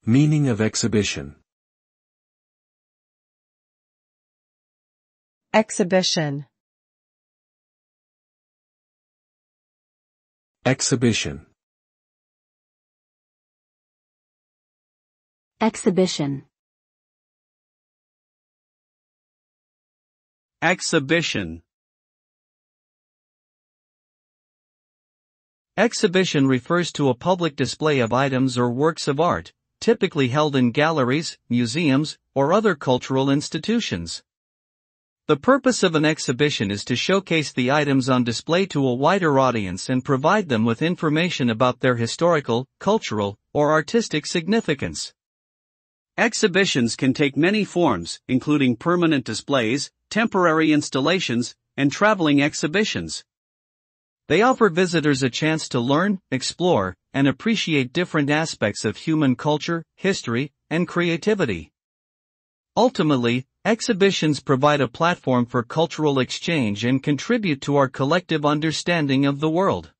Meaning of exhibition. Exhibition. Exhibition. Exhibition. Exhibition. Exhibition refers to a public display of items or works of art, typically held in galleries, museums, or other cultural institutions. The purpose of an exhibition is to showcase the items on display to a wider audience and provide them with information about their historical, cultural, or artistic significance. Exhibitions can take many forms, including permanent displays, temporary installations, and traveling exhibitions. They offer visitors a chance to learn, explore, and appreciate different aspects of human culture, history, and creativity. Ultimately, exhibitions provide a platform for cultural exchange and contribute to our collective understanding of the world.